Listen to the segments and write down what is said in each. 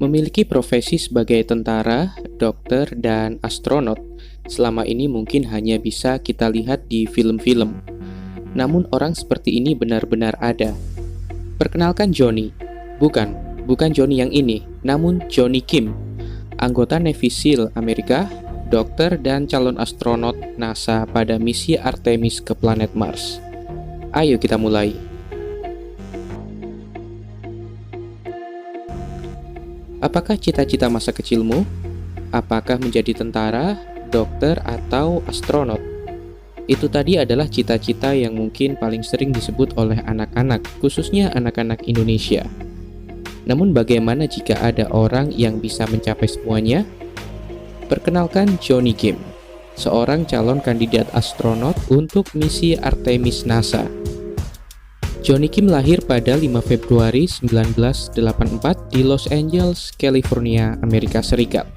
Memiliki profesi sebagai tentara, dokter, dan astronot selama ini mungkin hanya bisa kita lihat di film-film. Namun orang seperti ini benar-benar ada. Perkenalkan Johnny. Bukan Johnny yang ini, namun Johnny Kim, anggota Navy SEAL Amerika, dokter dan calon astronot NASA pada misi Artemis ke planet Mars. Ayo kita mulai. Apakah cita-cita masa kecilmu? Apakah menjadi tentara, dokter, atau astronot? Itu tadi adalah cita-cita yang mungkin paling sering disebut oleh anak-anak, khususnya anak-anak Indonesia. Namun bagaimana jika ada orang yang bisa mencapai semuanya? Perkenalkan Johnny Kim, seorang calon kandidat astronot untuk misi Artemis NASA. Johnny Kim lahir pada 5 Februari 1984 di Los Angeles, California, Amerika Serikat.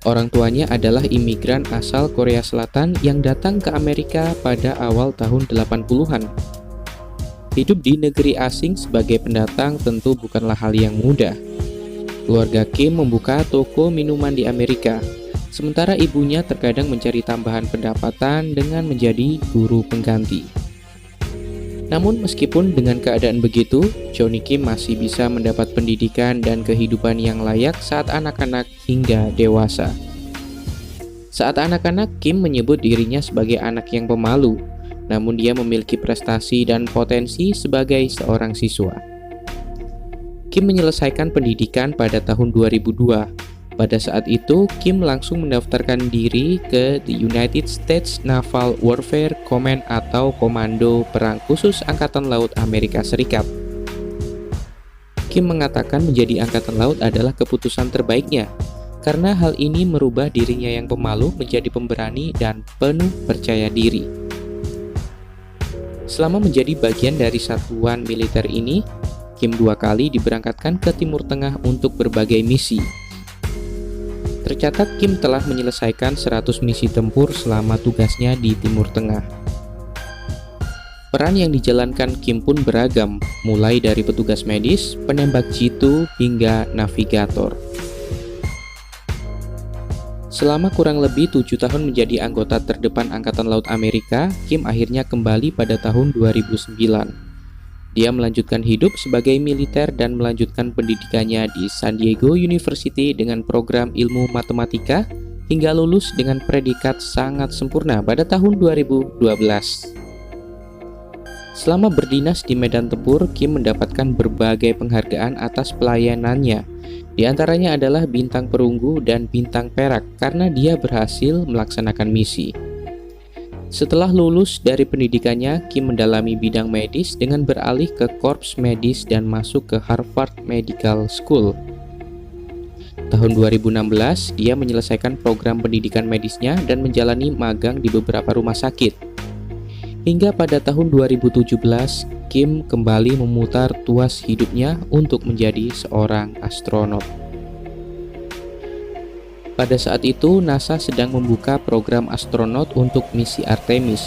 Orang tuanya adalah imigran asal Korea Selatan yang datang ke Amerika pada awal tahun 80-an. Hidup di negeri asing sebagai pendatang tentu bukanlah hal yang mudah. Keluarga Kim membuka toko minuman di Amerika, sementara ibunya terkadang mencari tambahan pendapatan dengan menjadi guru pengganti. Namun meskipun dengan keadaan begitu, Johnny Kim masih bisa mendapat pendidikan dan kehidupan yang layak saat anak-anak hingga dewasa. Saat anak-anak, Kim menyebut dirinya sebagai anak yang pemalu, namun dia memiliki prestasi dan potensi sebagai seorang siswa. Kim menyelesaikan pendidikan pada tahun 2002. Pada saat itu, Kim langsung mendaftarkan diri ke The United States Naval Warfare Command atau Komando Perang Khusus Angkatan Laut Amerika Serikat. Kim mengatakan menjadi Angkatan Laut adalah keputusan terbaiknya, karena hal ini merubah dirinya yang pemalu menjadi pemberani dan penuh percaya diri. Selama menjadi bagian dari satuan militer ini, Kim 2 kali diberangkatkan ke Timur Tengah untuk berbagai misi. Tercatat Kim telah menyelesaikan 100 misi tempur selama tugasnya di Timur Tengah. Peran yang dijalankan Kim pun beragam, mulai dari petugas medis, penembak jitu, hingga navigator. Selama kurang lebih 7 tahun menjadi anggota terdepan Angkatan Laut Amerika, Kim akhirnya kembali pada tahun 2009. Dia melanjutkan hidup sebagai militer dan melanjutkan pendidikannya di San Diego University dengan program ilmu matematika hingga lulus dengan predikat sangat sempurna pada tahun 2012. Selama berdinas di medan tempur, Kim mendapatkan berbagai penghargaan atas pelayanannya. Di antaranya adalah bintang perunggu dan bintang perak karena dia berhasil melaksanakan misi. Setelah lulus dari pendidikannya, Kim mendalami bidang medis dengan beralih ke korps medis dan masuk ke Harvard Medical School. Tahun 2016, dia menyelesaikan program pendidikan medisnya dan menjalani magang di beberapa rumah sakit. Hingga pada tahun 2017, Kim kembali memutar tuas hidupnya untuk menjadi seorang astronot. Pada saat itu, NASA sedang membuka program astronot untuk misi Artemis.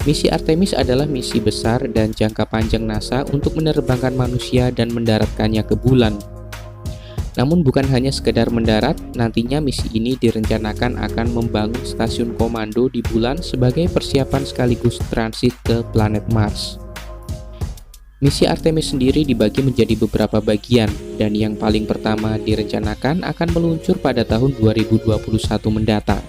Misi Artemis adalah misi besar dan jangka panjang NASA untuk menerbangkan manusia dan mendaratkannya ke bulan. Namun bukan hanya sekedar mendarat, nantinya misi ini direncanakan akan membangun stasiun komando di bulan sebagai persiapan sekaligus transit ke planet Mars. Misi Artemis sendiri dibagi menjadi beberapa bagian, dan yang paling pertama direncanakan akan meluncur pada tahun 2021 mendatang.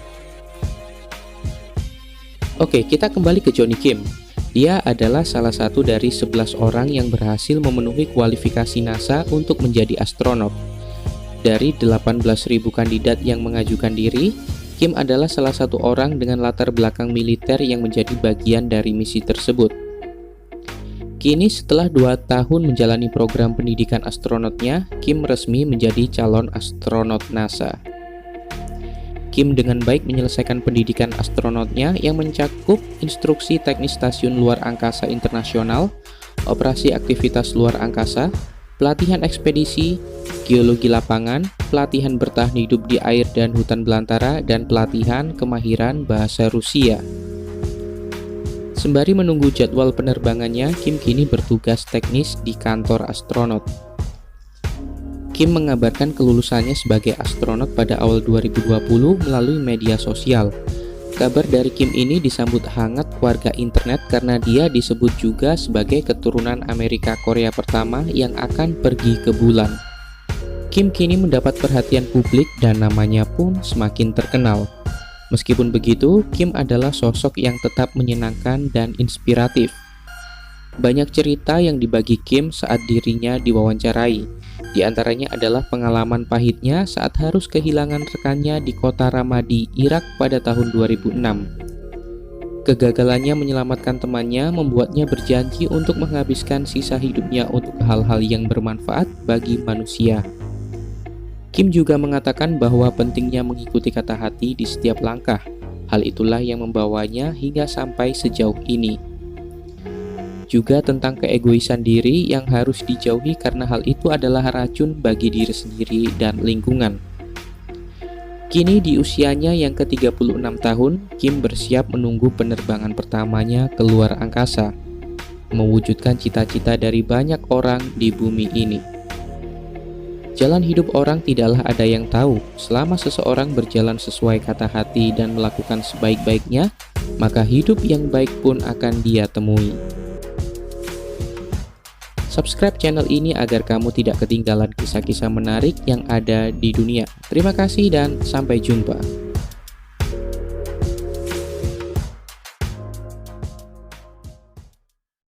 Oke, kita kembali ke Johnny Kim. Dia adalah salah satu dari 11 orang yang berhasil memenuhi kualifikasi NASA untuk menjadi astronot. Dari 18.000 kandidat yang mengajukan diri, Kim adalah salah satu orang dengan latar belakang militer yang menjadi bagian dari misi tersebut. Kini setelah 2 tahun menjalani program pendidikan astronotnya, Kim resmi menjadi calon astronot NASA. Kim dengan baik menyelesaikan pendidikan astronotnya yang mencakup instruksi teknis stasiun luar angkasa internasional, operasi aktivitas luar angkasa, pelatihan ekspedisi, geologi lapangan, pelatihan bertahan hidup di air dan hutan belantara, dan pelatihan kemahiran bahasa Rusia. Sembari menunggu jadwal penerbangannya, Kim kini bertugas teknis di kantor astronot. Kim mengabarkan kelulusannya sebagai astronot pada awal 2020 melalui media sosial. Kabar dari Kim ini disambut hangat warga internet karena dia disebut juga sebagai keturunan Amerika Korea pertama yang akan pergi ke bulan. Kim kini mendapat perhatian publik dan namanya pun semakin terkenal. Meskipun begitu, Kim adalah sosok yang tetap menyenangkan dan inspiratif. Banyak cerita yang dibagi Kim saat dirinya diwawancarai. Di antaranya adalah pengalaman pahitnya saat harus kehilangan rekannya di kota Ramadi, Irak pada tahun 2006. Kegagalannya menyelamatkan temannya membuatnya berjanji untuk menghabiskan sisa hidupnya untuk hal-hal yang bermanfaat bagi manusia. Kim juga mengatakan bahwa pentingnya mengikuti kata hati di setiap langkah. Hal itulah yang membawanya hingga sampai sejauh ini. Juga tentang keegoisan diri yang harus dijauhi karena hal itu adalah racun bagi diri sendiri dan lingkungan. Kini di usianya yang ke-36 tahun, Kim bersiap menunggu penerbangan pertamanya ke luar angkasa, mewujudkan cita-cita dari banyak orang di bumi ini. Jalan hidup orang tidaklah ada yang tahu. Selama seseorang berjalan sesuai kata hati dan melakukan sebaik-baiknya, maka hidup yang baik pun akan dia temui. Subscribe channel ini agar kamu tidak ketinggalan kisah-kisah menarik yang ada di dunia. Terima kasih dan sampai jumpa.